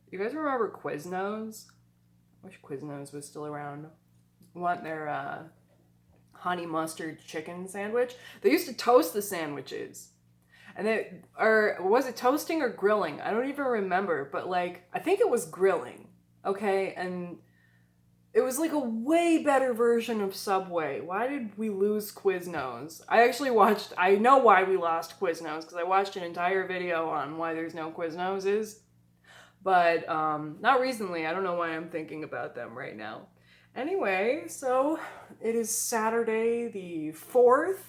You guys remember Quiznos? I wish Quiznos was still around. Want their honey mustard chicken sandwich? They used to toast the sandwiches. And they, or was it toasting or grilling? I don't even remember, but like, I think it was grilling. Okay, and it was like a way better version of Subway. Why did we lose Quiznos? I know why we lost Quiznos, because I watched an entire video on why there's no Quiznos, but not recently. I don't know why I'm thinking about them right now. Anyway, so it is Saturday the 4th.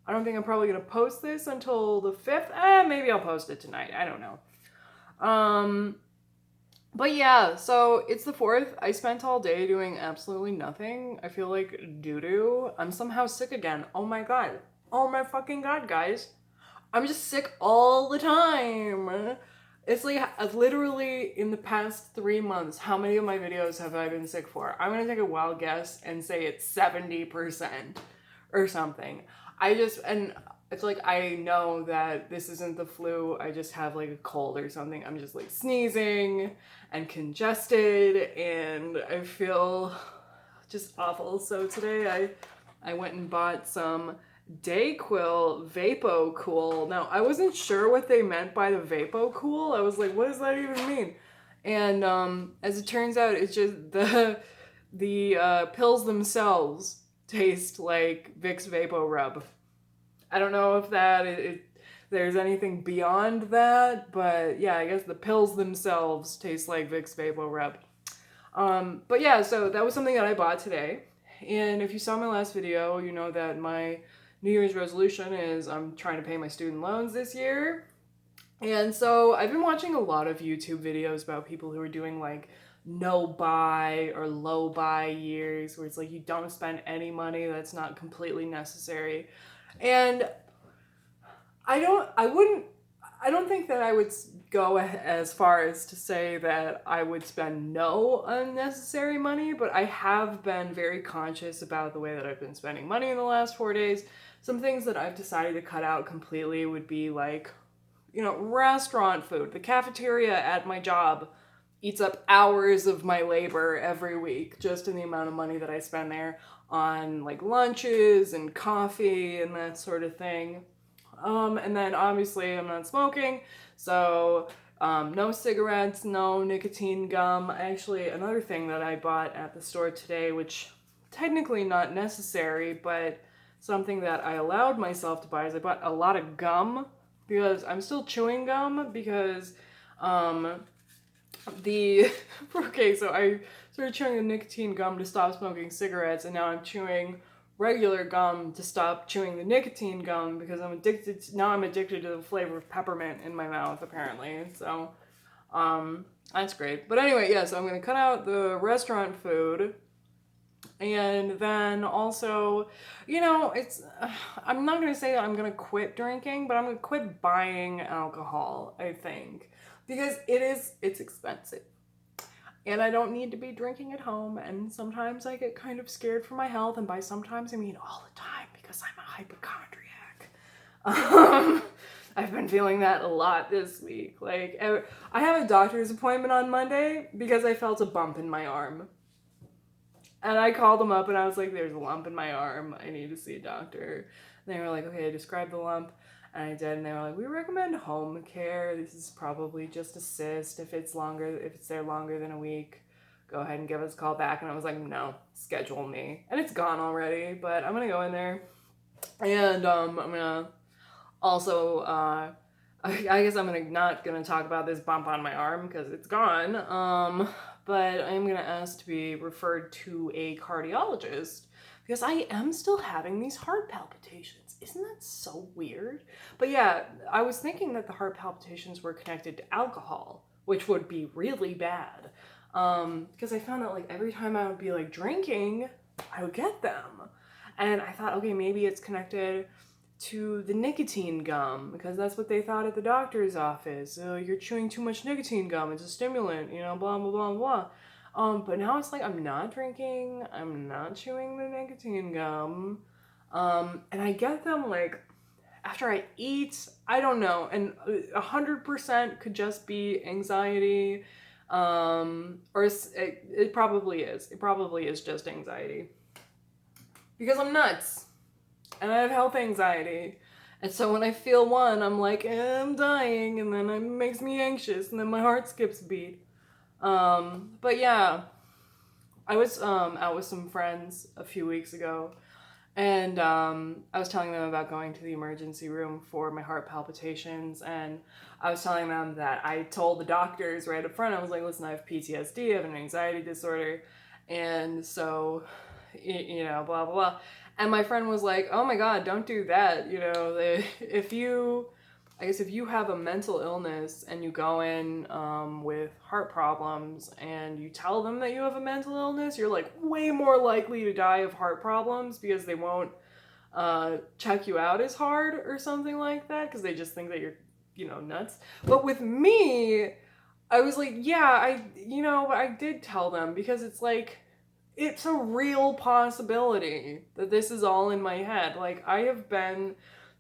I don't think I'm probably going to post this until the 5th. Maybe I'll post it tonight. I don't know. But yeah, so it's the 4th. I spent all day doing absolutely nothing. I feel like doo-doo. I'm somehow sick again. Oh my god. Oh my fucking god, guys. I'm just sick all the time. It's like literally in the past 3 months, how many of my videos have I been sick for? I'm gonna take a wild guess and say it's 70% or something. And it's like I know that this isn't the flu. I just have like a cold or something. I'm just like sneezing and congested and I feel just awful. So today I went and bought some Dayquil Vapo Cool. Now, I wasn't sure what they meant by the Vapo Cool. I was like, what does that even mean? And as it turns out, it's just the pills themselves taste like Vicks Vapo Rub. I don't know if there's anything beyond that, but yeah, I guess the pills themselves taste like Vicks Vapo Rub. But yeah, so that was something that I bought today. And if you saw my last video, you know that my New Year's resolution is I'm trying to pay my student loans this year. And so I've been watching a lot of YouTube videos about people who are doing like no buy or low buy years where it's like you don't spend any money that's not completely necessary. And I don't think that I would go as far as to say that I would spend no unnecessary money, but I have been very conscious about the way that I've been spending money in the last 4 days. Some things that I've decided to cut out completely would be like, restaurant food. The cafeteria at my job eats up hours of my labor every week just in the amount of money that I spend there on like lunches and coffee and that sort of thing. And then obviously I'm not smoking, so no cigarettes, no nicotine gum. Actually, another thing that I bought at the store today, which technically not necessary, but something that I allowed myself to buy, is I bought a lot of gum because I'm still chewing gum because the okay, so I started chewing the nicotine gum to stop smoking cigarettes, and now I'm chewing regular gum to stop chewing the nicotine gum because I'm addicted to the flavor of peppermint in my mouth apparently. So that's great. But anyway, yeah, so I'm gonna cut out the restaurant food. And then also, it's I'm not gonna say that I'm gonna quit drinking, but I'm gonna quit buying alcohol, I think. Because it's expensive and I don't need to be drinking at home. And sometimes I get kind of scared for my health, and by sometimes I mean all the time because I'm a hypochondriac. I've been feeling that a lot this week. Like I have a doctor's appointment on Monday because I felt a bump in my arm. And I called them up and I was like, there's a lump in my arm. I need to see a doctor. And they were like, okay, describe the lump. And I did, and they were like, we recommend home care. This is probably just a cyst. If it's there longer than a week, go ahead and give us a call back. And I was like, no, schedule me. And it's gone already, but I'm gonna go in there. And I'm gonna also, I guess not gonna talk about this bump on my arm because it's gone. But I'm gonna ask to be referred to a cardiologist because I am still having these heart palpitations. Isn't that so weird? But yeah, I was thinking that the heart palpitations were connected to alcohol, which would be really bad. Because I found that like every time I would be like drinking, I would get them. And I thought, okay, maybe it's connected to the nicotine gum because that's what they thought at the doctor's office. You're chewing too much nicotine gum. It's a stimulant, blah, blah, blah, blah. But now it's like I'm not drinking. I'm not chewing the nicotine gum. And I get them like after I eat, I don't know. And 100% could just be anxiety. Or it probably is. It probably is just anxiety. Because I'm nuts. And I have health anxiety. And so when I feel one, I'm like, I'm dying. And then it makes me anxious. And then my heart skips a beat. But yeah, I was out with some friends a few weeks ago. And I was telling them about going to the emergency room for my heart palpitations. And I was telling them that I told the doctors right up front, I was like, listen, I have PTSD, I have an anxiety disorder. And so, blah, blah, blah. And my friend was like, oh my God, don't do that. If you have a mental illness and you go in with heart problems and you tell them that you have a mental illness, you're like way more likely to die of heart problems because they won't check you out as hard or something like that because they just think that you're, nuts. But with me, I was like, yeah, but I did tell them because it's like, it's a real possibility that this is all in my head. Like, I have been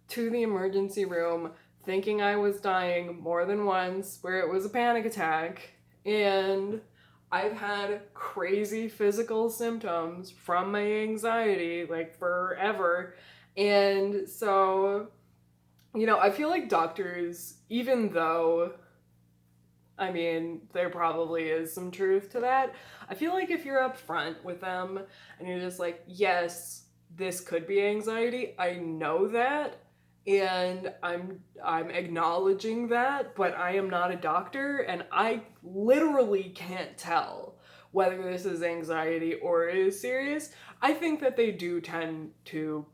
to the emergency room thinking I was dying more than once, where it was a panic attack, and I've had crazy physical symptoms from my anxiety, like, forever. And so, I feel like doctors, even though, I mean, there probably is some truth to that, I feel like if you're upfront with them and you're just like, yes, this could be anxiety, I know that, and I'm acknowledging that, but I am not a doctor, and I literally can't tell whether this is anxiety or it is serious. I think that they do tend to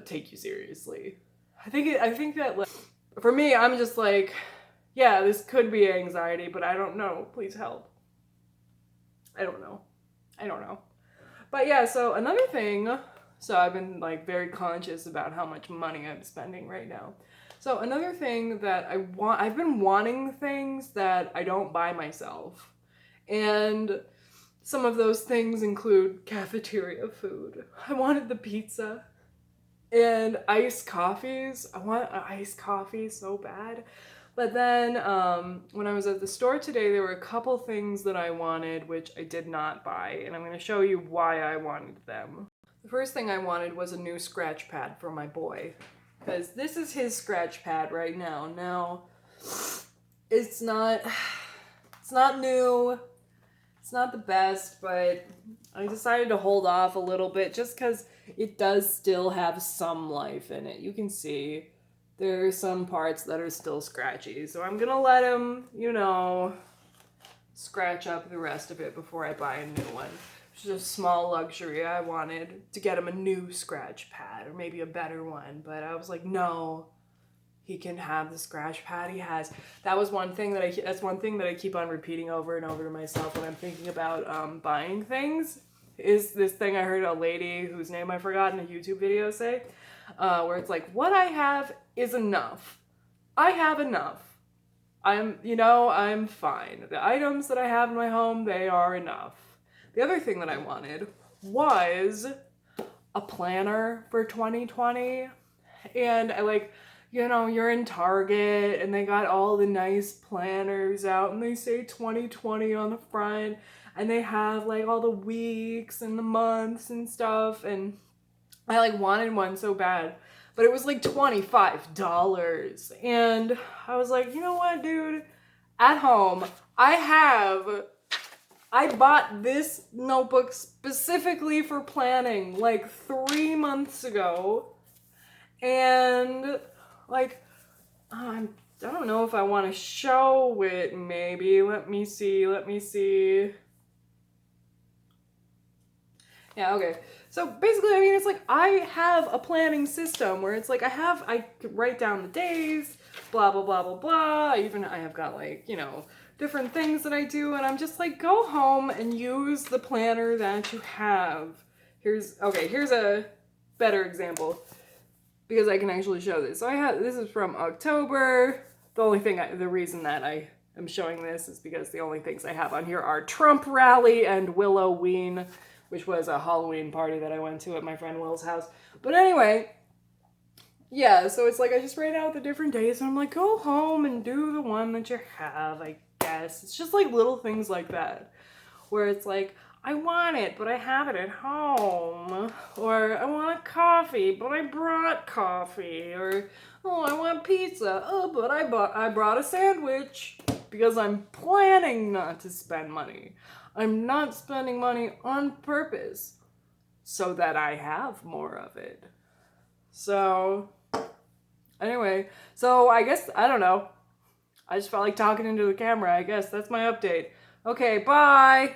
take you seriously. I think that, like, for me, I'm just like, yeah, this could be anxiety, but I don't know. Please help. I don't know. But yeah, so another thing, so I've been like very conscious about how much money I'm spending right now. So another thing that I've been wanting things that I don't buy myself. And some of those things include cafeteria food. I wanted the pizza and iced coffees. I want an iced coffee so bad. But then when I was at the store today, there were a couple things that I wanted, which I did not buy, and I'm going to show you why I wanted them. The first thing I wanted was a new scratch pad for my boy, because this is his scratch pad right now. Now, it's not new, it's not the best, but I decided to hold off a little bit just because it does still have some life in it. You can see there are some parts that are still scratchy, so I'm gonna let him, scratch up the rest of it before I buy a new one. It's just a small luxury I wanted, to get him a new scratch pad, or maybe a better one, but I was like, no, he can have the scratch pad he has. That's one thing that I keep on repeating over and over to myself when I'm thinking about buying things, is this thing I heard a lady whose name I forgot in a YouTube video say, where it's like, what I have is enough. I have enough. I'm fine. The items that I have in my home, they are enough. The other thing that I wanted was a planner for 2020. And I you're in Target and they got all the nice planners out and they say 2020 on the front and they have like all the weeks and the months and stuff, and I wanted one so bad, but it was like $25. And I was like, you know what, dude? At home, I bought this notebook specifically for planning like 3 months ago. And I don't know if I want to show it, maybe. Let me see. Yeah, okay. So basically, I mean, it's like I have a planning system where it's like I write down the days, blah, blah, blah, blah, blah. I have got different things that I do, and I'm just like, go home and use the planner that you have. Here's a better example because I can actually show this. So this is from October. The reason that I am showing this is because the only things I have on here are Trump rally and Willowween, which was a Halloween party that I went to at my friend Will's house. But anyway, yeah, so it's like I just write out the different days and I'm like, go home and do the one that you have, I guess. less. It's just like little things like that, where it's like, I want it, but I have it at home. Or I want a coffee, but I brought coffee. Or, oh, I want pizza. Oh, but I brought a sandwich. Because I'm planning not to spend money. I'm not spending money on purpose so that I have more of it. So, anyway, so I guess, I don't know. I just felt like talking into the camera, I guess. That's my update. Okay, bye!